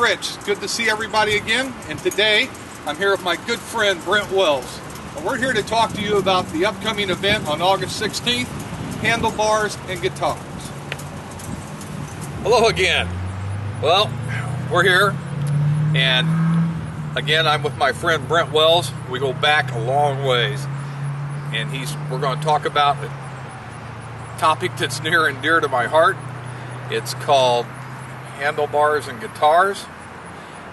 Rich. Good to see everybody again. And today, I'm here with my good friend, Brent Wells. And we're here to talk to you about the upcoming event on August 16th, Handlebars and Guitars. Hello again. Well, we're here, and again, I'm with my friend Brent Wells. We go back a long ways, and we're going to talk about a topic that's near and dear to my heart. It's called Handlebars and Guitars,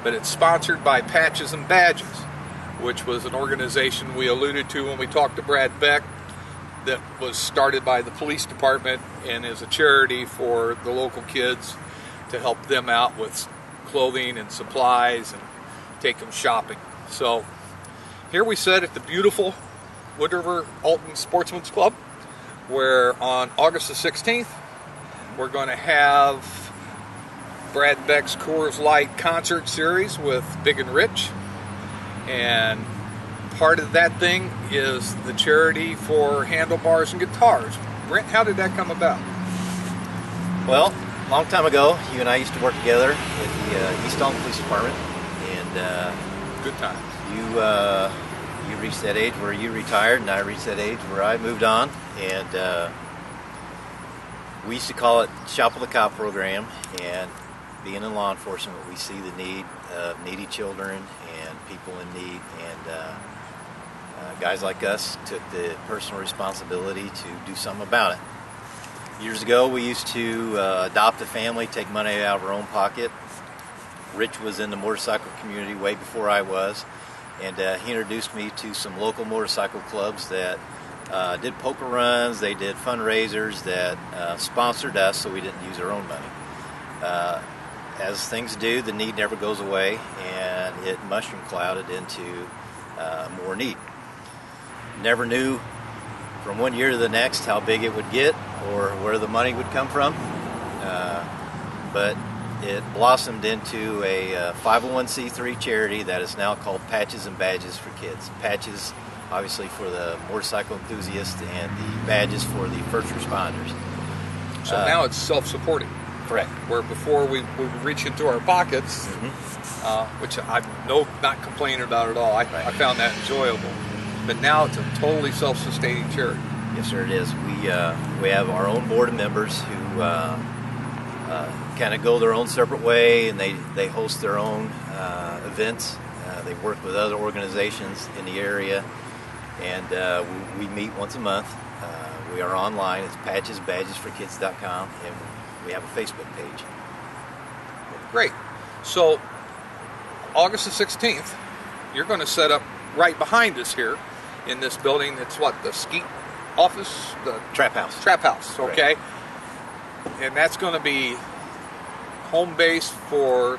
but it's sponsored by Patches and Badges, which was an organization we alluded to when we talked to Brad Beck, that was started by the police department and is a charity for the local kids to help them out with clothing and supplies and take them shopping. So here we sit at the beautiful Wood River Alton Sportsmen's Club, where on August the 16th we're going to have Brad Beck's Coors Light concert series with Big and Rich, and part of that thing is the charity for Handlebars and Guitars. Brent, how did that come about? Well, a long time ago, you and I used to work together at the East Alton Police Department, and Good times. You reached that age where you retired, and I reached that age where I moved on, and we used to call it Shop with a Cop program. And being in law enforcement, we see the need of needy children and people in need, and guys like us took the personal responsibility to do something about it. Years ago, we used to adopt a family, take money out of our own pocket. Rich was in the motorcycle community way before I was, and he introduced me to some local motorcycle clubs that did poker runs, they did fundraisers that sponsored us so we didn't use our own money. As things do, the need never goes away, and it mushroom clouded into more need. Never knew from one year to the next how big it would get or where the money would come from, but it blossomed into a 501c3 charity that is now called Patches and Badges for Kids. Patches, obviously, for the motorcycle enthusiasts, and the badges for the first responders. So now it's self-supporting. Correct. Where before we would reach into our pockets, which I'm not complaining about at all. I found that enjoyable. But now it's a totally self-sustaining charity. Yes, sir, it is. We have our own board of members who kind of go their own separate way, and they host their own events. They work with other organizations in the area, and we meet once a month. We are online. It's patchesbadgesforkids.com, and we have a Facebook page. Great. So August the 16th, you're going to set up right behind us here in this building. It's what, the skeet office? The Trap House. Trap House, okay. Correct. And that's going to be home base for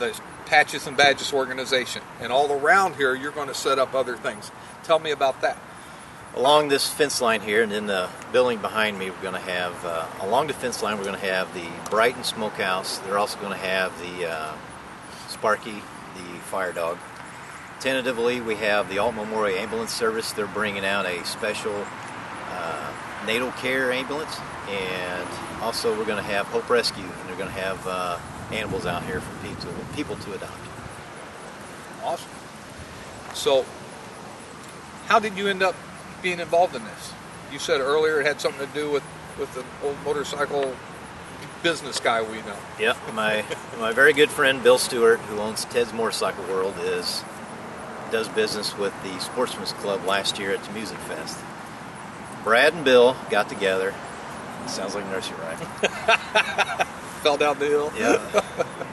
the Patches and Badges organization. And all around here, you're going to set up other things. Tell me about that. Along this fence line here, and in the building behind me, we're going to have, along the fence line, we're going to have the Brighton Smokehouse. They're also going to have the Sparky, the fire dog. Tentatively, we have the Alton Memorial Ambulance Service. They're bringing out a special natal care ambulance, and also we're going to have Hope Rescue, and they're going to have animals out here for people to adopt. Awesome. So, how did you end up being involved in this? You said earlier it had something to do with an old motorcycle business guy we know. Yep, my very good friend Bill Stewart, who owns Ted's Motorcycle World, does business with the Sportsmen's Club last year at the Music Fest. Brad and Bill got together. Sounds like nursery rhyme. Fell down the hill. Yeah.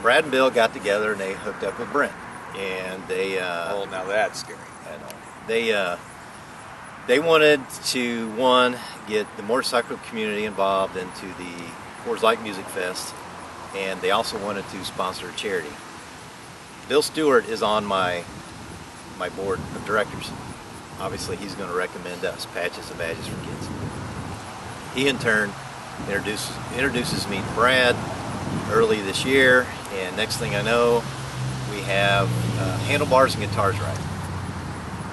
Brad and Bill got together and they hooked up with Brent, and they. Oh, now that's scary. I know. They wanted to get the motorcycle community involved into the Coors Light Music Fest, and they also wanted to sponsor a charity. Bill Stewart is on my board of directors. Obviously, he's going to recommend us, Patches and Badges for Kids. He, in turn, introduces me to Brad early this year, and next thing I know, we have Handlebars and Guitars ride.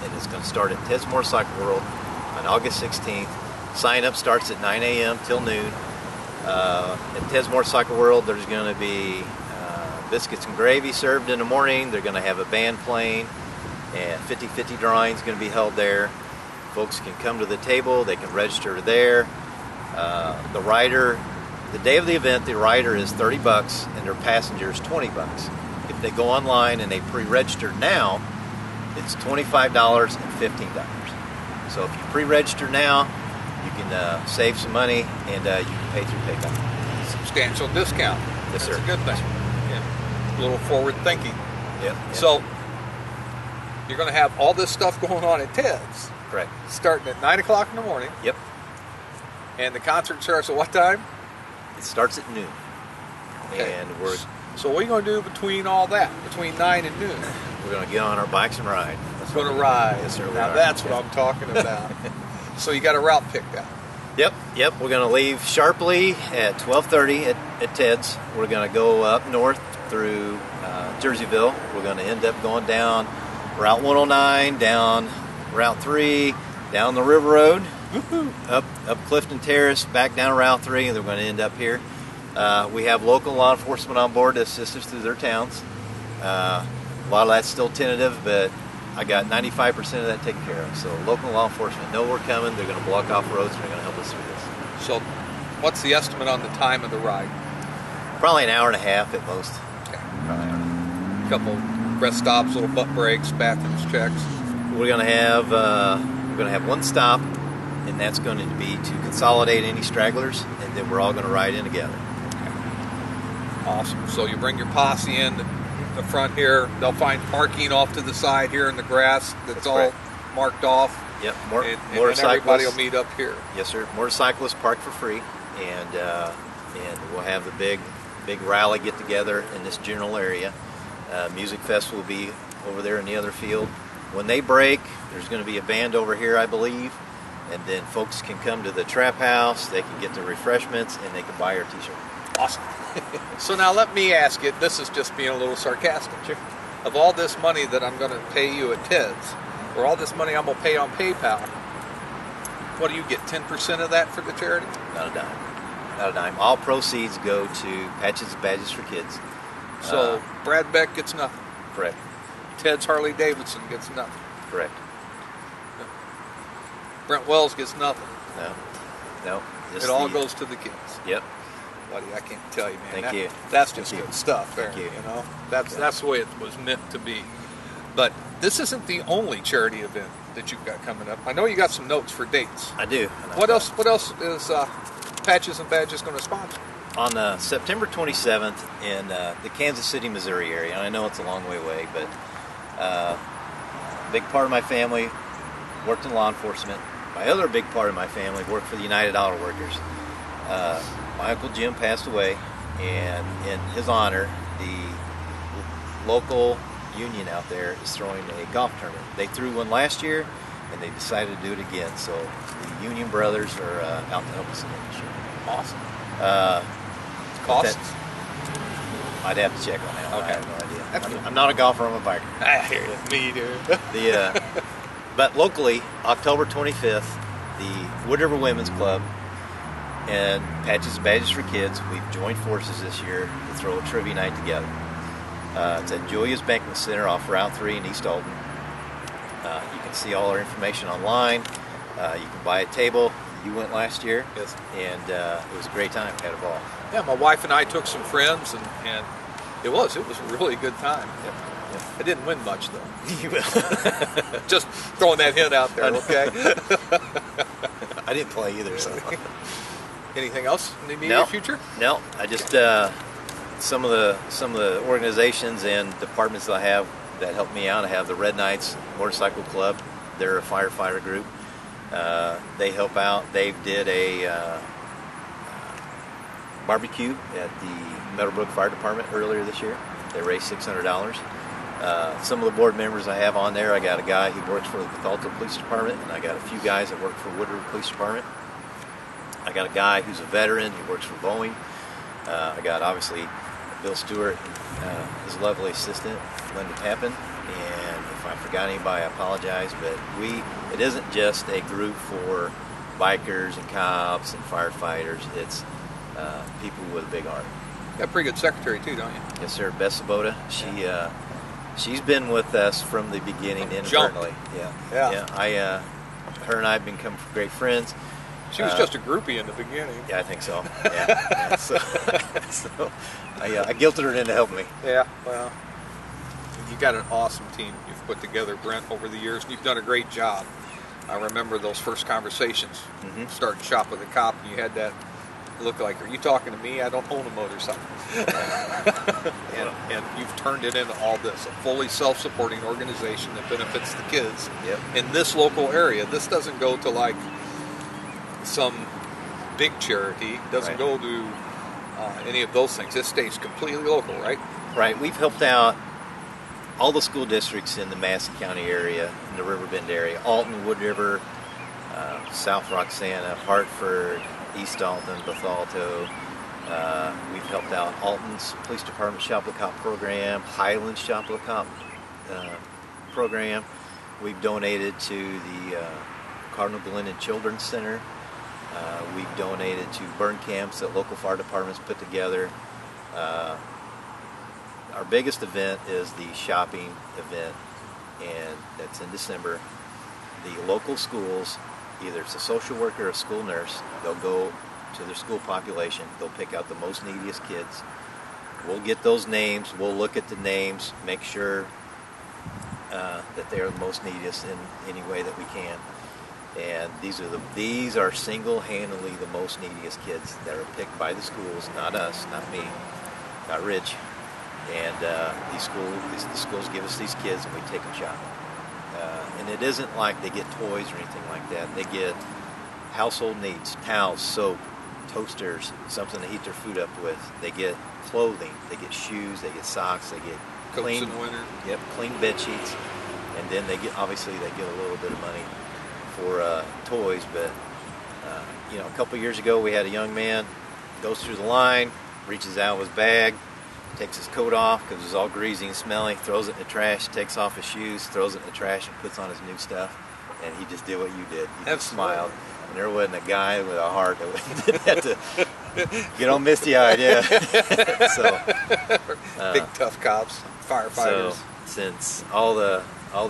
And it's going to start at Ted's Motorcycle World on August 16th. Sign up starts at 9 a.m. till noon. At Ted's Motorcycle World, there's going to be biscuits and gravy served in the morning. They're going to have a band playing, and 50-50 drawing is going to be held there. Folks can come to the table. They can register there. The rider, the day of the event, the rider is $30 and their passenger is $20. If they go online and they pre-register now, it's $25 and $15. So if you pre-register now, you can save some money, and you can pay through PayPal. Substantial discount. Yes, That's sir. a good thing. Yeah. A little forward thinking. Yep. So you're going to have all this stuff going on at Ted's. Correct. Starting at 9 o'clock in the morning. Yep. And the concert starts at what time? It starts at noon. Okay. And we're So what are you going to do between all that, between 9 and noon? going to get on our bikes and ride. We're going to ride. Yes, sir. Now that's what I'm talking about. So you got a route picked out. Yep. We're going to leave sharply at 12:30 at Ted's. We're going to go up north through Jerseyville. We're going to end up going down Route 109, down Route 3, down the River Road, up Clifton Terrace, back down Route 3, and then we're going to end up here. We have local law enforcement on board to assist us through their towns. A lot of that's still tentative, but I got 95% of that taken care of. So local law enforcement know we're coming. They're going to block off roads and they're going to help us through this. So what's the estimate on the time of the ride? Probably an hour and a half at most. Okay. Probably an hour. A couple rest stops, little butt breaks, bathrooms checks. We're going to have one stop, and that's going to be to consolidate any stragglers, and then we're all going to ride in together. Awesome. So you bring your posse in the front here. They'll find parking off to the side here in the grass. That's all correct. marked off. Yep. And Motorcyclists. then everybody will meet up here. Yes, sir. Motorcyclists park for free, and we'll have the big rally get together in this general area. Music festival will be over there in the other field. When they break, there's going to be a band over here, I believe, and then folks can come to the trap house. They can get their refreshments, and they can buy our T-shirt. Awesome. So now let me ask you, this is just being a little sarcastic. Sure. Of all this money that I'm going to pay you at Ted's, or all this money I'm going to pay on PayPal, what do you get, 10% of that for the charity? Not a dime. Not a dime. All proceeds go to Patches and Badges for Kids. So Brad Beck gets nothing. Correct. Ted's Harley Davidson gets nothing. Correct. Brent Wells gets nothing. No. It all goes to the kids. Yep. Buddy, I can't tell you, man. Thank you. That's just Thank you. good stuff there. Thank you. You know, that's the way it was meant to be. But this isn't the only charity event that you've got coming up. I know you got some notes for dates. I do. What else is Patches and Badges going to sponsor? On September 27th in the Kansas City, Missouri area, and I know it's a long way away, but a big part of my family worked in law enforcement. My other big part of my family worked for the United Auto Workers. My Uncle Jim passed away, and in his honor, the local union out there is throwing a golf tournament. They threw one last year, and they decided to do it again. So the Union Brothers are out to help us again this year. Awesome. Costs? I'd have to check on that. Okay. I have no idea. That's cool. I'm not a golfer, I'm a biker. I hear you. Me too. But locally, October 25th, the Wood River Women's Club and Patches and Badges for Kids, we've joined forces this year to throw a trivia night together. It's at Julia's Banquet Center off Route 3 in East Alton. You can see all our information online. You can buy a table. You went last year. Yes. And it was a great time. We had a ball. Yeah, my wife and I took some friends, and it was a really good time. Yep. I didn't win much, though. You will. Just throwing that hint out there, okay? I didn't play either, so. Anything else in the immediate future? No, I just some of the organizations and departments that I have that help me out. I have the Red Knights Motorcycle Club. They're a firefighter group. They help out. They did a barbecue at the Meadowbrook Fire Department earlier this year. They raised $600. Some of the board members I have on there, I got a guy who works for the Bethalto Police Department, and I got a few guys that work for Wood River Police Department. I got a guy who's a veteran. He works for Boeing. I got, obviously, Bill Stewart, his lovely assistant, Linda Tappan. And if I forgot anybody, I apologize. But it isn't just a group for bikers and cops and firefighters. It's people with a big heart. You got a pretty good secretary too, don't you? Yes, sir. Beth Sabota. She's been with us from the beginning inadvertently. Yeah. Her and I have become great friends. She was just a groupie in the beginning. Yeah, I think so. Yeah. So I guilted her into helping me. Yeah, well, you got an awesome team you've put together, Brent, over the years, and you've done a great job. I remember those first conversations, starting Shop with a Cop, and you had that look like, are you talking to me? I don't own a motorcycle. and you've turned it into all this, a fully self-supporting organization that benefits the kids in this local area. This doesn't go to like some big charity, doesn't go to any of those things. This stays completely local, right? Right. We've helped out all the school districts in the Madison County area, in the RiverBend area, Alton, Wood River, South Roxana, Hartford, East Alton, Bethalto. We've helped out Alton's Police Department Shop with a Cop program, Highlands Shop with a Cop program. We've donated to the Cardinal Glennon Children's Center. We've donated to burn camps that local fire departments put together. Our biggest event is the shopping event, and that's in December. The local schools, either it's a social worker or a school nurse, they'll go to their school population, they'll pick out the most neediest kids. We'll get those names, we'll look at the names, make sure that they are the most neediest in any way that we can. And these are single-handedly the most neediest kids that are picked by the schools, not us, not me, not Rich. And the schools give us these kids, and we take them shopping. And it isn't like they get toys or anything like that. They get household needs, towels, soap, toasters, something to heat their food up with. They get clothing, they get shoes, they get socks, they get Coats in the winter. Yep, clean bed sheets. And then they get a little bit of money for toys. But a couple years ago we had a young man goes through the line, reaches out with his bag, takes his coat off because it was all greasy and smelly, throws it in the trash, takes off his shoes, throws it in the trash, and puts on his new stuff. And he just did what you did. He just smiled. And there wasn't a guy with a heart that didn't have to get all misty-eyed. Yeah. Big tough cops, firefighters. So since all the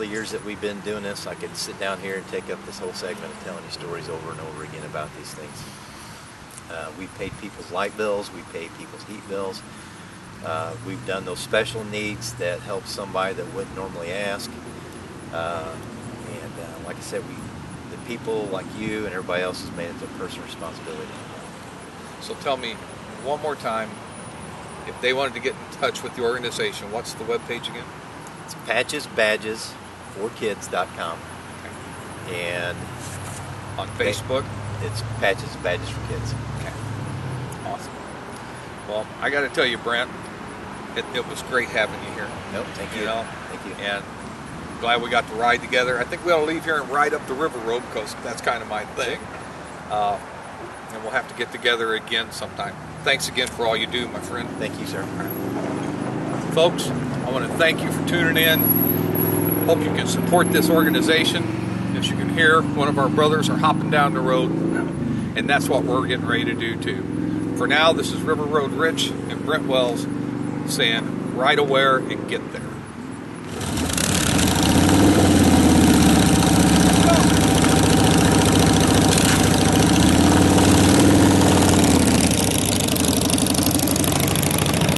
years that we've been doing this, I could sit down here and take up this whole segment of telling you stories over and over again about these things. We paid people's light bills. We paid people's heat bills. We've done those special needs that help somebody that wouldn't normally ask. And like I said, the people like you and everybody else has made it a personal responsibility. So tell me one more time, if they wanted to get in touch with the organization, what's the webpage again? It's patchesbadgesforkids.com. Okay. And on Facebook? It's Patches and Badges for Kids. Okay. Awesome. Well, I got to tell you, Brent, it was great having you here. Nope, thank you. Thank you. And glad we got to ride together. I think we ought to leave here and ride up the river road because that's kind of my thing. And we'll have to get together again sometime. Thanks again for all you do, my friend. Thank you, sir. Folks, I want to thank you for tuning in. Hope you can support this organization. As you can hear, one of our brothers are hopping down the road, and that's what we're getting ready to do too. For now, this is River Road Rich and Brent Wells saying, ride aware and get there.